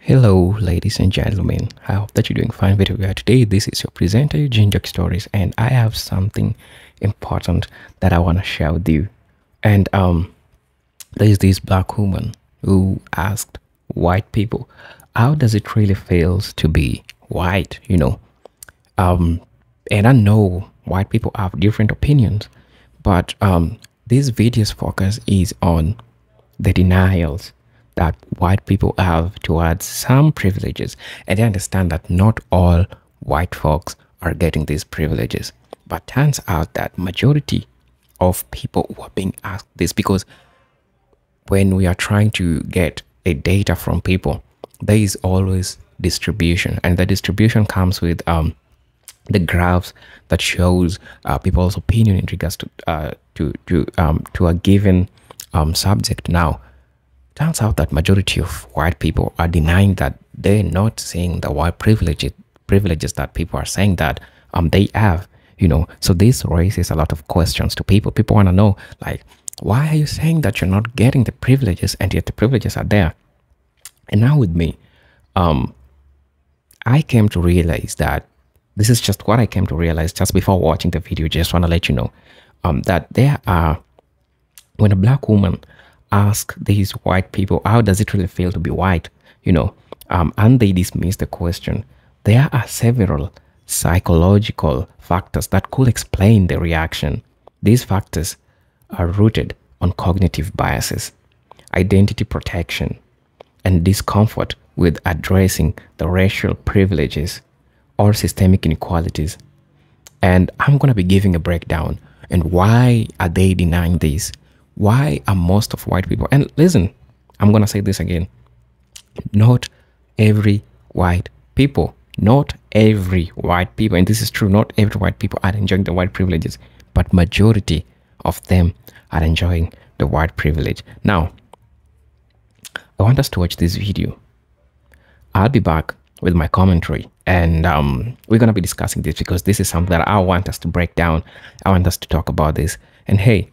Hello ladies and gentlemen, I hope that you're doing fine with you today. This is your presenter Eugene Jock Stories, and I have something important that I want to share with you. And there's this black woman who asked white people, how does it really feels to be white? And I know white people have different opinions, but this video's focus is on the denials that white people have towards some privileges, and they understand that not all white folks are getting these privileges. But turns out that majority of people who are being asked this, because when we are trying to get a data from people, there is always distribution, and the distribution comes with the graphs that shows people's opinion in regards to a given subject. Now, turns out that majority of white people are denying that they're not seeing the white privileges that people are saying that they have. So this raises a lot of questions to people. People want to know, like, why are you saying that you're not getting the privileges and yet the privileges are there? And now with me, I came to realize that this is just what I came to realize just before watching the video. Just want to let you know that there are, when a black woman ask these white people, how does it really feel to be white, and they dismiss the question, there are several psychological factors that could explain the reaction. These factors are rooted on cognitive biases, identity protection, and discomfort with addressing the racial privileges or systemic inequalities. And I'm going to be giving a breakdown and why are they denying this. Why are most of white people, and listen, I'm going to say this again, not every white people, and this is true, not every white people are enjoying the white privileges, but majority of them are enjoying the white privilege. Now, I want us to watch this video. I'll be back with my commentary, and we're going to be discussing this because this is something that I want us to break down. I want us to talk about this. And hey,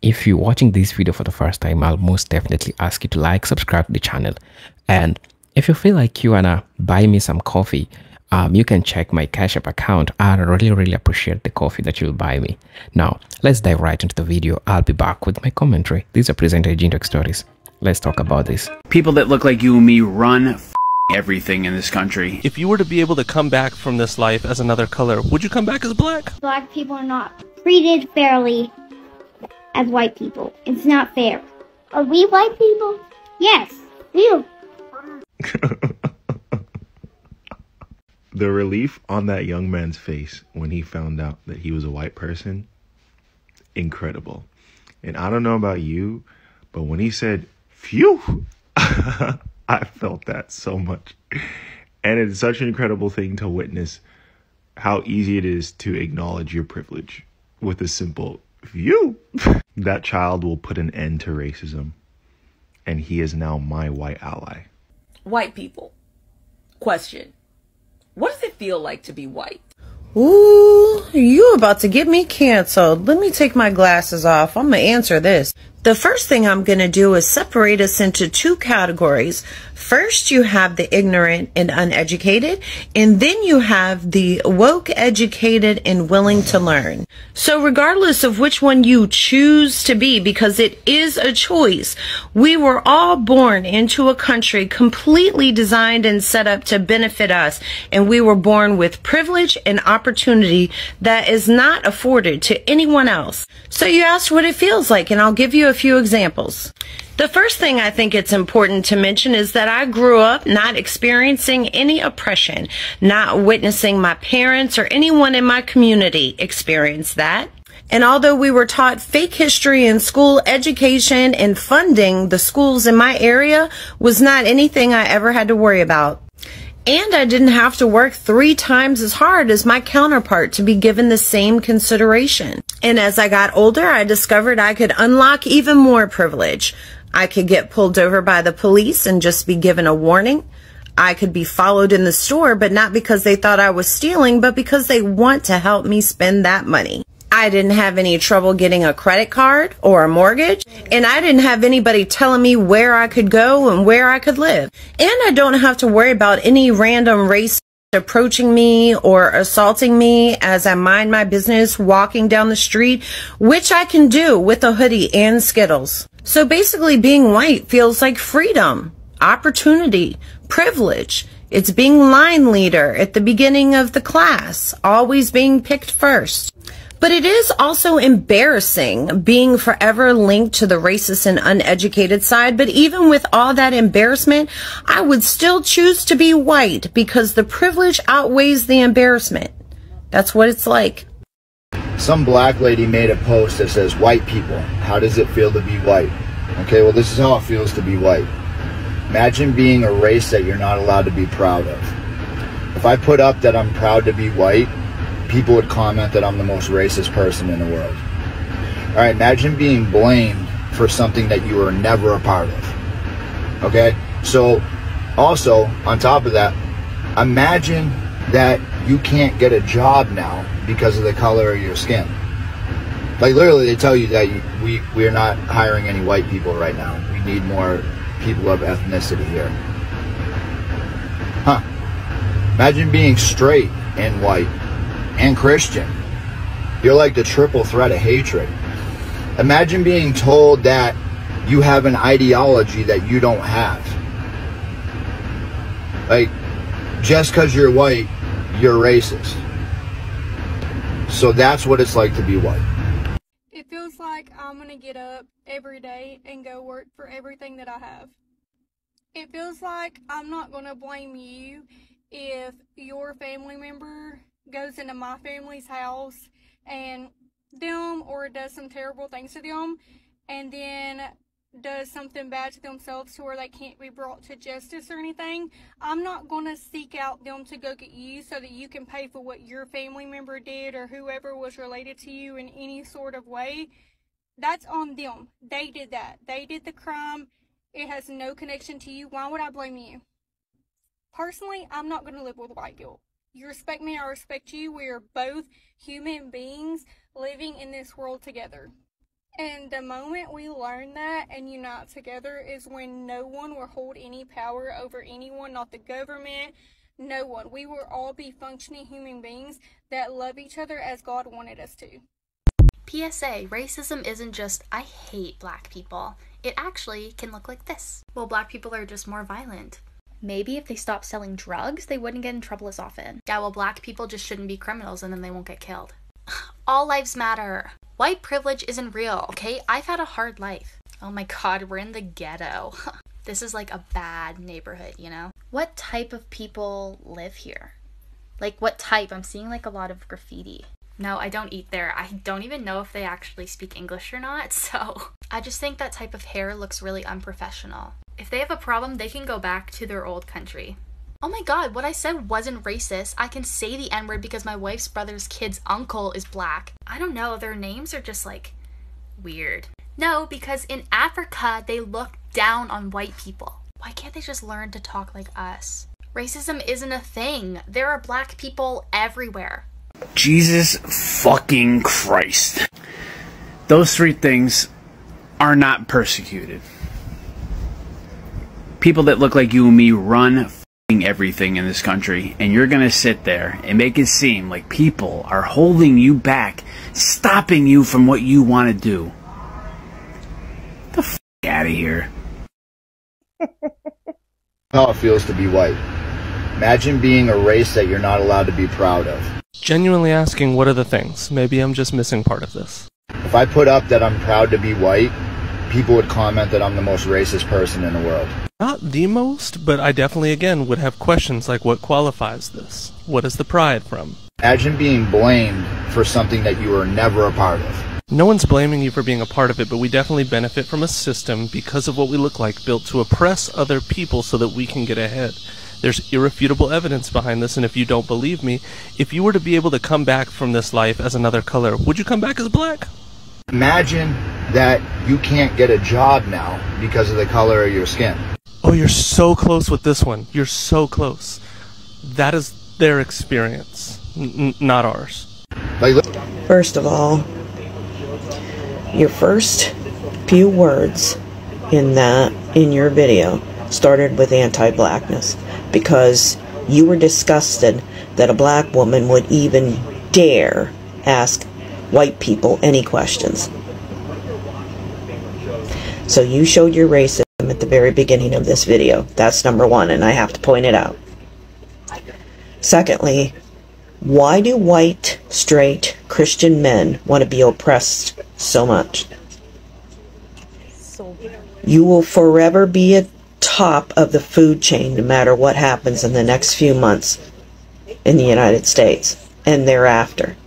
if you're watching this video for the first time, I'll most definitely ask you to like, subscribe to the channel. And if you feel like you wanna buy me some coffee, you can check my Cash App account. I really appreciate the coffee that you'll buy me. Now, let's dive right into the video. I'll be back with my commentary. These are presenter Eugene Jock Stories. Let's talk about this. People that look like you and me run everything in this country. If you were to be able to come back from this life as another color, would you come back as black? Black people are not treated fairly as white people. It's not fair. Are we white people? Yes, we. The relief on that young man's face when he found out that he was a white person, incredible. And I don't know about you, but when he said, phew, I felt that so much. And it's such an incredible thing to witness how easy it is to acknowledge your privilege with a simple phew. That child will put an end to racism, and he is now my white ally. White people. Question. What does it feel like to be white? Ooh, you about to get me canceled. Let me take my glasses off. I'm gonna answer this. The first thing I'm going to do is separate us into two categories. First, you have the ignorant and uneducated, and then you have the woke, educated, and willing to learn. So regardless of which one you choose to be, because it is a choice, we were all born into a country completely designed and set up to benefit us, and we were born with privilege and opportunity that is not afforded to anyone else. So you asked what it feels like, and I'll give you a few examples. The first thing I think it's important to mention is that I grew up not experiencing any oppression, not witnessing my parents or anyone in my community experience that. And although we were taught fake history in school, education and funding, the schools in my area was not anything I ever had to worry about. And I didn't have to work 3 times as hard as my counterpart to be given the same consideration. And as I got older, I discovered I could unlock even more privilege. I could get pulled over by the police and just be given a warning. I could be followed in the store, but not because they thought I was stealing, but because they want to help me spend that money. I didn't have any trouble getting a credit card or a mortgage, and I didn't have anybody telling me where I could go and where I could live. And I don't have to worry about any random race approaching me or assaulting me as I mind my business walking down the street, which I can do with a hoodie and Skittles. So basically being white feels like freedom, opportunity, privilege. It's being line leader at the beginning of the class, always being picked first. But it is also embarrassing being forever linked to the racist and uneducated side. But even with all that embarrassment, I would still choose to be white because the privilege outweighs the embarrassment. That's what it's like. Some black lady made a post that says, "White people, how does it feel to be white?" Okay, well, this is how it feels to be white. Imagine being a race that you're not allowed to be proud of. If I put up that I'm proud to be white, people would comment that I'm the most racist person in the world. All right, imagine being blamed for something that you were never a part of. Okay, so also on top of that, imagine that you can't get a job now because of the color of your skin. Like literally they tell you that we're not hiring any white people right now. We need more people of ethnicity here. Huh. Imagine being straight and white and Christian. You're like the triple threat of hatred. Imagine being told that you have an ideology that you don't have. Like, just because you're white, you're racist. So that's what it's like to be white. It feels like I'm gonna get up every day and go work for everything that I have. It feels like I'm not gonna blame you if your family member goes into my family's house and does some terrible things to them and then does something bad to themselves to where they can't be brought to justice or anything. I'm not going to seek out them to go get you so that you can pay for what your family member did or whoever was related to you in any sort of way. That's on them. They did that. They did the crime. It has no connection to you. Why would I blame you? Personally, I'm not going to live with white guilt. You respect me, I respect you. We are both human beings living in this world together. And the moment we learn that and unite together is when no one will hold any power over anyone, not the government, no one. We will all be functioning human beings that love each other as God wanted us to. PSA, racism isn't just, I hate black people. It actually can look like this. Well, black people are just more violent. Maybe if they stopped selling drugs, they wouldn't get in trouble as often. Yeah, well, black people just shouldn't be criminals and then they won't get killed. All lives matter. White privilege isn't real, okay? I've had a hard life. Oh my god, we're in the ghetto. This is like a bad neighborhood, you know? What type of people live here? Like, what type? I'm seeing like a lot of graffiti. No, I don't eat there. I don't even know if they actually speak English or not, so I just think that type of hair looks really unprofessional. If they have a problem, they can go back to their old country. Oh my god, what I said wasn't racist. I can say the N-word because my wife's brother's kid's uncle is black. I don't know, their names are just like weird. No, because in Africa, they look down on white people. Why can't they just learn to talk like us? Racism isn't a thing. There are black people everywhere. Jesus fucking Christ. Those three things are not persecuted. People that look like you and me run f***ing everything in this country, and you're gonna sit there and make it seem like people are holding you back, stopping you from what you want to do. Get the f*** out of here. How it feels to be white. Imagine being a race that you're not allowed to be proud of. Genuinely asking, what are the things? Maybe I'm just missing part of this. If I put up that I'm proud to be white, people would comment that I'm the most racist person in the world. Not the most, but I definitely, again, would have questions like, what qualifies this? What is the pride from? Imagine being blamed for something that you were never a part of. No one's blaming you for being a part of it, but we definitely benefit from a system because of what we look like, built to oppress other people so that we can get ahead. There's irrefutable evidence behind this, and if you don't believe me, if you were to be able to come back from this life as another color, would you come back as black? Imagine that you can't get a job now because of the color of your skin. Oh, you're so close with this one. You're so close. That is their experience, not ours. Like, First of all, your first few words in your video started with anti-blackness because you were disgusted that a black woman would even dare ask white people any questions. So you showed your racism at the very beginning of this video. That's number one, and I have to point it out. Secondly, why do white, straight, Christian men want to be oppressed so much? You will forever be at top of the food chain no matter what happens in the next few months in the United States and thereafter.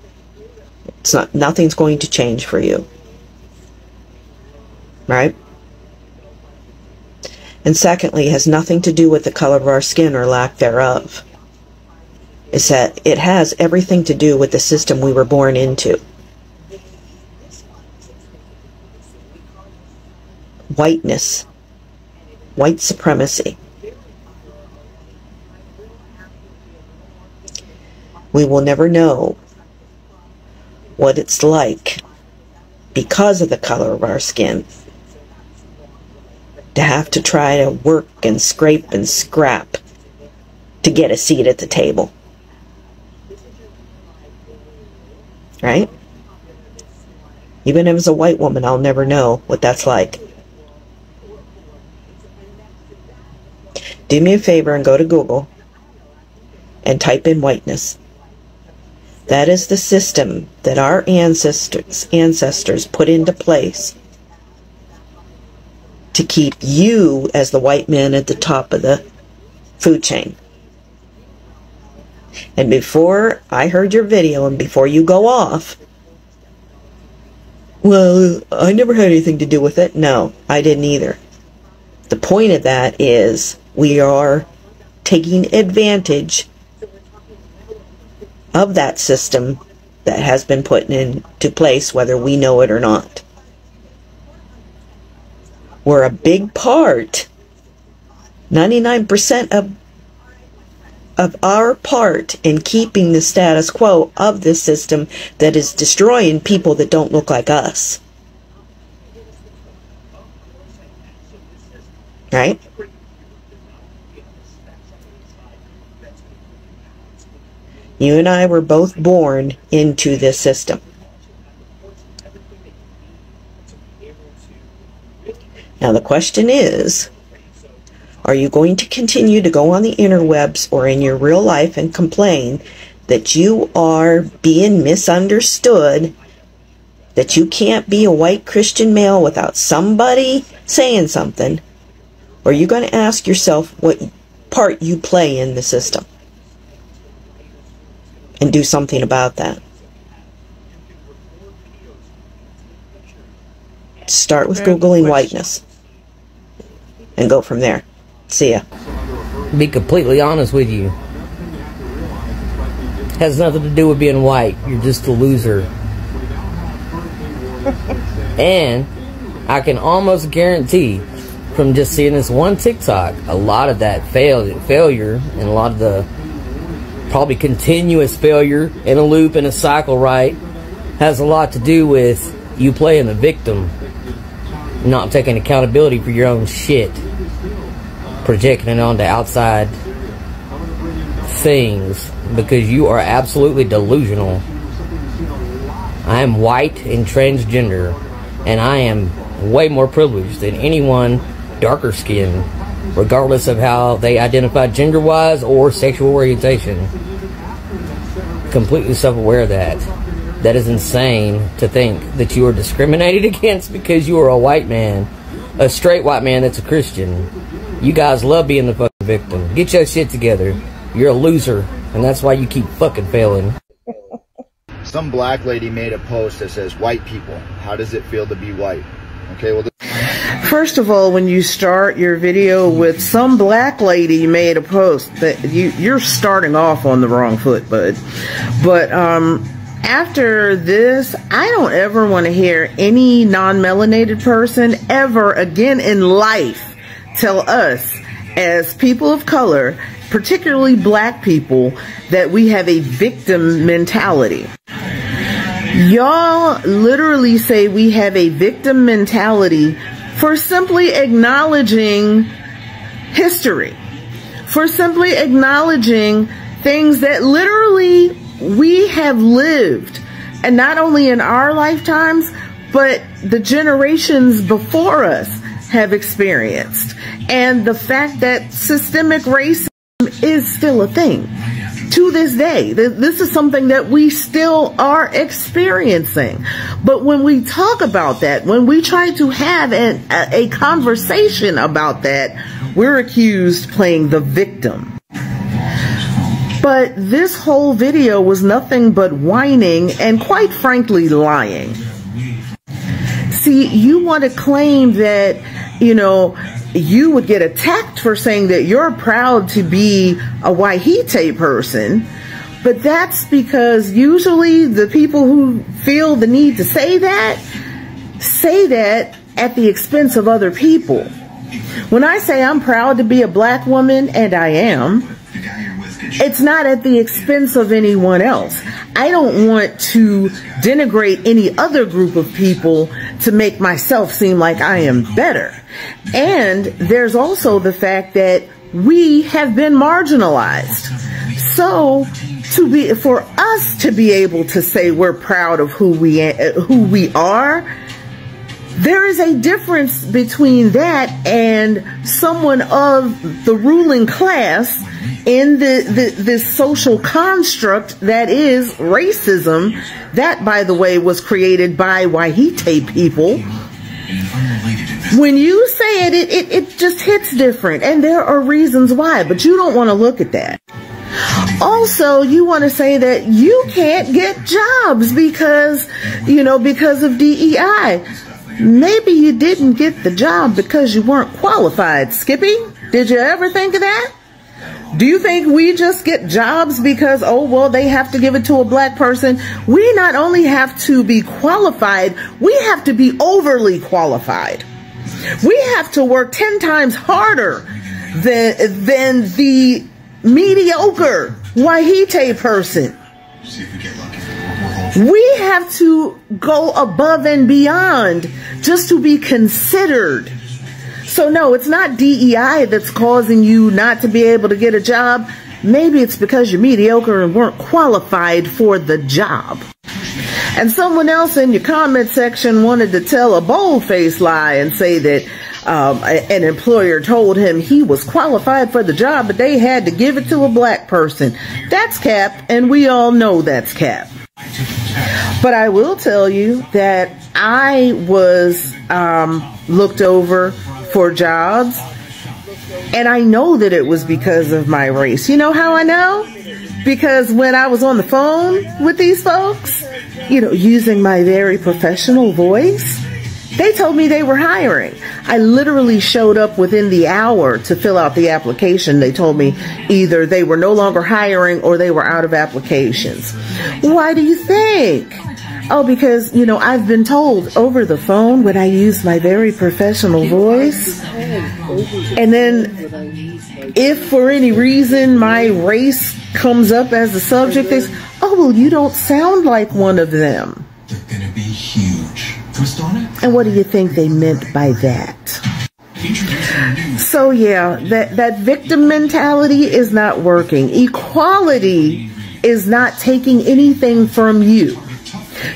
Nothing's going to change for you. Right? And secondly, it has nothing to do with the color of our skin or lack thereof. It's that it has everything to do with the system we were born into. Whiteness. White supremacy. We will never know what it's like because of the color of our skin to have to try to work and scrape and scrap to get a seat at the table. Right? Even if it's a white woman, I'll never know what that's like. Do me a favor and go to Google and type in whiteness. That is the system that our ancestors put into place to keep you as the white man at the top of the food chain. And before I heard your video and before you go off, well, I never had anything to do with it. No, I didn't either. The point of that is we are taking advantage of that system that has been put into place, whether we know it or not. We're a big part, 99% of our part in keeping the status quo of this system that is destroying people that don't look like us. Right? You and I were both born into this system. Now the question is, are you going to continue to go on the interwebs or in your real life and complain that you are being misunderstood, that you can't be a white Christian male without somebody saying something? Or are you going to ask yourself what part you play in the system and do something about that? Start with Googling whiteness and go from there. See ya. Be completely honest with you. Has nothing to do with being white. You're just a loser. And I can almost guarantee from just seeing this one TikTok, a lot of that failure and a lot of the probably continuous failure in a loop, in a cycle, right, has a lot to do with you playing the victim, not taking accountability for your own shit, projecting it onto outside things because you are absolutely delusional. I am white and transgender, and I am way more privileged than anyone darker skinned, regardless of how they identify gender-wise or sexual orientation. Completely self-aware of that. That is insane to think that you are discriminated against because you are a white man, a straight white man that's a Christian. You guys love being the fucking victim. Get your shit together. You're a loser, and that's why you keep fucking failing. Some black lady made a post that says, white people, how does it feel to be white? Okay, well, First of all, when you start your video with some black lady made a post, that you're starting off on the wrong foot, bud. But after this, I don't ever want to hear any non-melanated person ever again in life tell us as people of color, particularly black people, that we have a victim mentality. Y'all literally say we have a victim mentality for simply acknowledging history, for simply acknowledging things that literally we have lived, and not only in our lifetimes, but the generations before us have experienced. And the fact that systemic racism is still a thing to this day. This is something that we still are experiencing. But when we talk about that, when we try to have a conversation about that, we're accused playing the victim. But this whole video was nothing but whining and, quite frankly, lying. See, you want to claim that, you know, you would get attacked for saying that you're proud to be a Wahite person, but that's because usually the people who feel the need to say that at the expense of other people. When I say I'm proud to be a black woman, and I am, it's not at the expense of anyone else. I don't want to denigrate any other group of people to make myself seem like I am better. And there's also the fact that we have been marginalized. So for us to be able to say we're proud of who we are, there is a difference between that and someone of the ruling class in this social construct that is racism. That, by the way, was created by Wahite people. When you say it just hits different, and there are reasons why, but you don't want to look at that. Also, you want to say that you can't get jobs because, you know, because of DEI. Maybe you didn't get the job because you weren't qualified, Skippy. Did you ever think of that? Do you think we just get jobs because, oh, well, they have to give it to a black person? We not only have to be qualified, we have to be overly qualified. We have to work 10 times harder than the mediocre Wahite person. We have to go above and beyond just to be considered. So no, it's not DEI that's causing you not to be able to get a job. Maybe it's because you're mediocre and weren't qualified for the job. And someone else in your comment section wanted to tell a bold-faced lie and say that an employer told him he was qualified for the job, but they had to give it to a black person. That's cap, and we all know that's cap. But I will tell you that I was looked over for jobs, and I know that it was because of my race. You know how I know? Because when I was on the phone with these folks, you know, using my very professional voice, they told me they were hiring. I literally showed up within the hour to fill out the application. They told me either they were no longer hiring or they were out of applications. Why do you think? Oh, because, you know, I've been told over the phone when I use my very professional voice. And then if for any reason my race comes up as a subject, they say, oh, well, you don't sound like one of them. They're gonna be huge. Twist on it. And what do you think they meant by that? So yeah, that victim mentality is not working. Equality is not taking anything from you.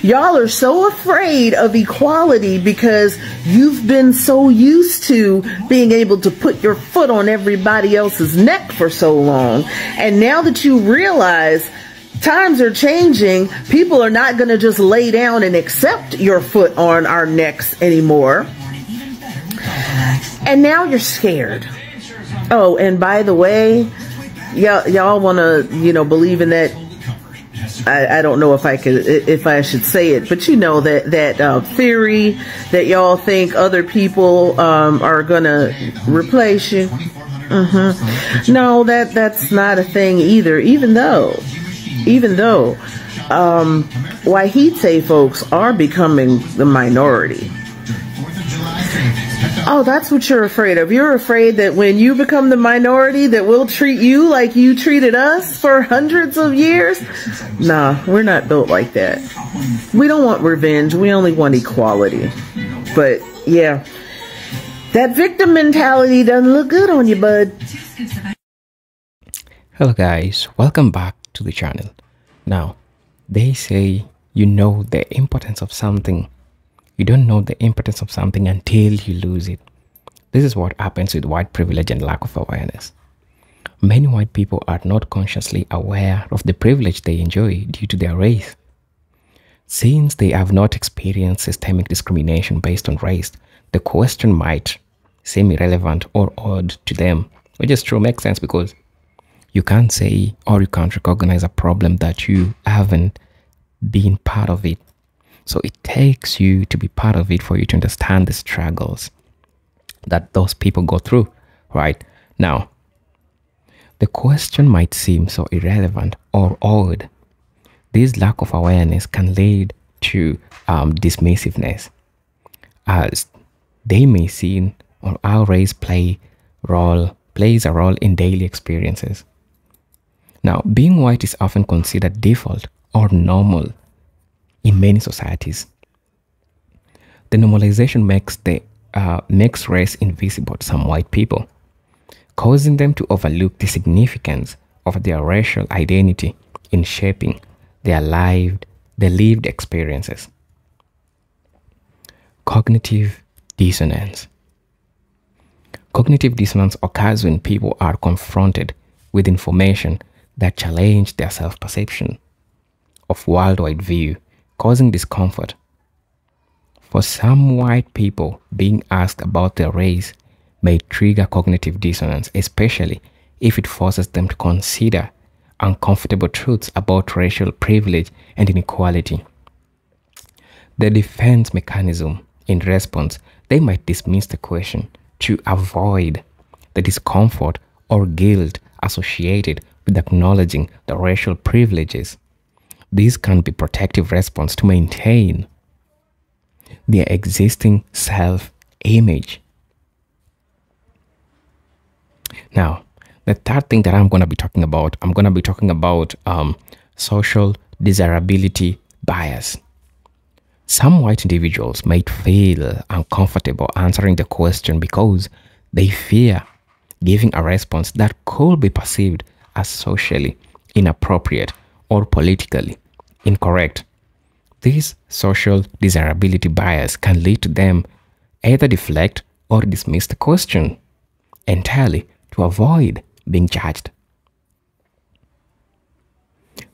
Y'all are so afraid of equality because you've been so used to being able to put your foot on everybody else's neck for so long. And now that you realize times are changing, people are not going to just lay down and accept your foot on our necks anymore. And now you're scared. Oh, and by the way, y'all want to, you know, believe in that. I don't know if I should say it, but you know that theory that y'all think other people are gonna replace you. No, that's not a thing either. Even though Wahite folks are becoming the minority. Oh, that's what you're afraid of. You're afraid that when you become the minority that we'll treat you like you treated us for hundreds of years? Nah, we're not built like that. We don't want revenge. We only want equality. But yeah, that victim mentality doesn't look good on you, bud. Hello guys, welcome back to the channel. Now, they say you know the importance of something. You don't know the importance of something until you lose it. This is what happens with white privilege and lack of awareness. Many white people are not consciously aware of the privilege they enjoy due to their race. Since they have not experienced systemic discrimination based on race, the question might seem irrelevant or odd to them, which is true, makes sense, because you can't say or you can't recognize a problem that you haven't been part of it. So it takes you to be part of it for you to understand the struggles that those people go through, right? Now, the question might seem so irrelevant or odd. This lack of awareness can lead to dismissiveness, as they may see or how race plays a role in daily experiences. Now, being white is often considered default or normal in many societies. The normalization makes race invisible to some white people, causing them to overlook the significance of their racial identity in shaping their lived experiences. Cognitive dissonance. Cognitive dissonance occurs when people are confronted with information that challenge their self-perception of worldwide view, causing discomfort. For some white people, being asked about their race may trigger cognitive dissonance, especially if it forces them to consider uncomfortable truths about racial privilege and inequality. The defense mechanism in response, they might dismiss the question to avoid the discomfort or guilt associated with acknowledging the racial privileges. These can be protective response to maintain their existing self-image. Now, the third thing that I'm going to be talking about, social desirability bias. Some white individuals might feel uncomfortable answering the question because they fear giving a response that could be perceived as socially inappropriate or politically incorrect. This social desirability bias can lead to them either deflect or dismiss the question entirely to avoid being judged.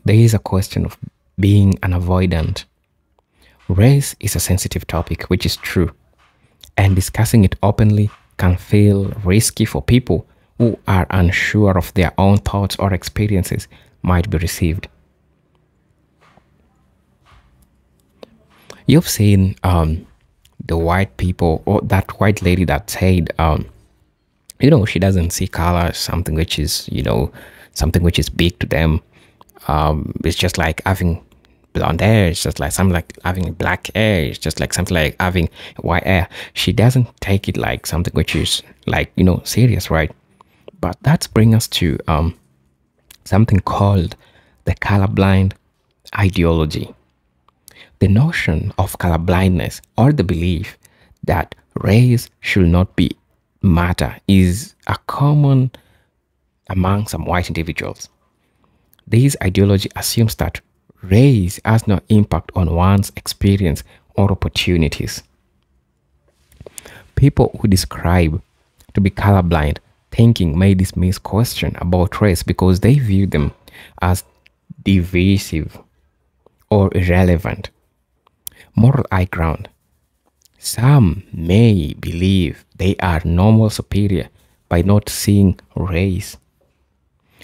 There is a question of being an avoidant. Race is a sensitive topic, which is true, and discussing it openly can feel risky for people who are unsure of their own thoughts or experiences might be received. You've seen the white people, or that white lady that said, she doesn't see color as something which is, something which is big to them. It's just like having blonde hair. It's just like something like having black hair. It's just like something like having white hair. She doesn't take it like something which is like, serious, right? But that brings us to something called the colorblind ideology. The notion of colorblindness, or the belief that race should not be matter, is a common among some white individuals. This ideology assumes that race has no impact on one's experience or opportunities. People who describe to be colorblind thinking may dismiss questions about race because they view them as divisive or irrelevant. Moral high ground. Some may believe they are normal superior by not seeing race,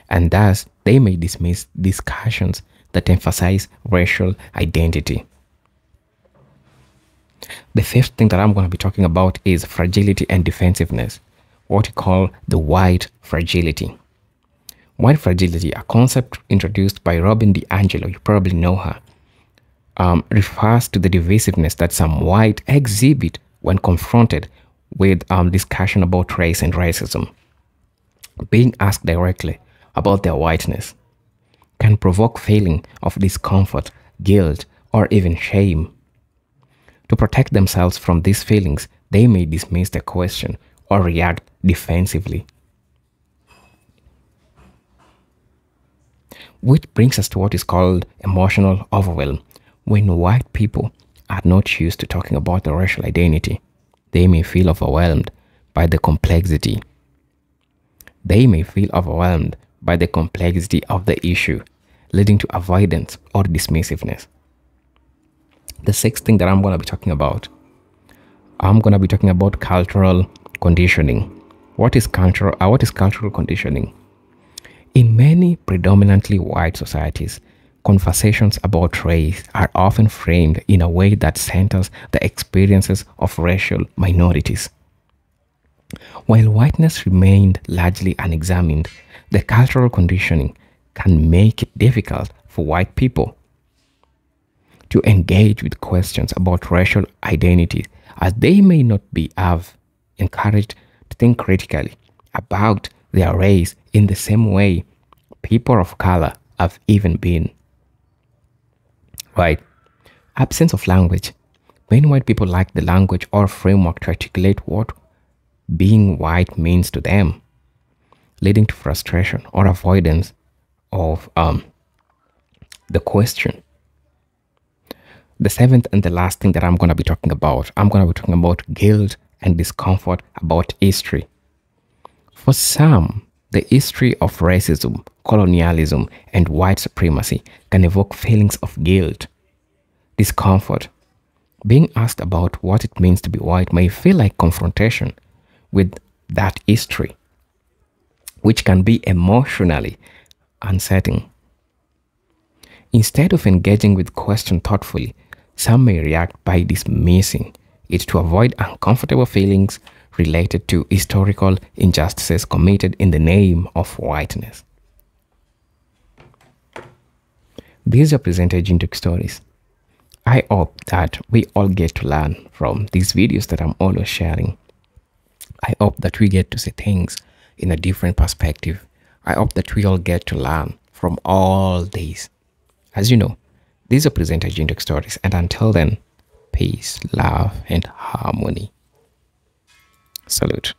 and thus they may dismiss discussions that emphasize racial identity. The fifth thing that I'm going to be talking about is fragility and defensiveness, what we call the white fragility. White fragility, a concept introduced by Robin DiAngelo, you probably know her, refers to the divisiveness that some white exhibit when confronted with discussion about race and racism. Being asked directly about their whiteness can provoke feeling of discomfort, guilt, or even shame. To protect themselves from these feelings, they may dismiss the question or react defensively. Which brings us to what is called emotional overwhelm. When white people are not used to talking about the racial identity, they may feel overwhelmed by the complexity. They may feel overwhelmed by the complexity of the issue, leading to avoidance or dismissiveness. The sixth thing that I'm going to be talking about cultural conditioning. What is cultural conditioning? In many predominantly white societies, conversations about race are often framed in a way that centers the experiences of racial minorities. While whiteness remained largely unexamined, the cultural conditioning can make it difficult for white people to engage with questions about racial identity, as they may not be encouraged to think critically about their race in the same way people of color have even been. Right? Absence of language. Many white people lack the language or framework to articulate what being white means to them, leading to frustration or avoidance of the question. The seventh and the last thing that I'm going to be talking about guilt and discomfort about history. For some, the history of racism, colonialism, and white supremacy can evoke feelings of guilt, discomfort. Being asked about what it means to be white may feel like confrontation with that history, which can be emotionally unsettling. Instead of engaging with the question thoughtfully, some may react by dismissing it to avoid uncomfortable feelings related to historical injustices committed in the name of whiteness. These are presented in stories. I hope that we all get to learn from these videos that I'm always sharing. I hope that we get to see things in a different perspective. I hope that we all get to learn from all these. As you know, these are presented Jindook stories, and until then, peace, love, and harmony. Salute.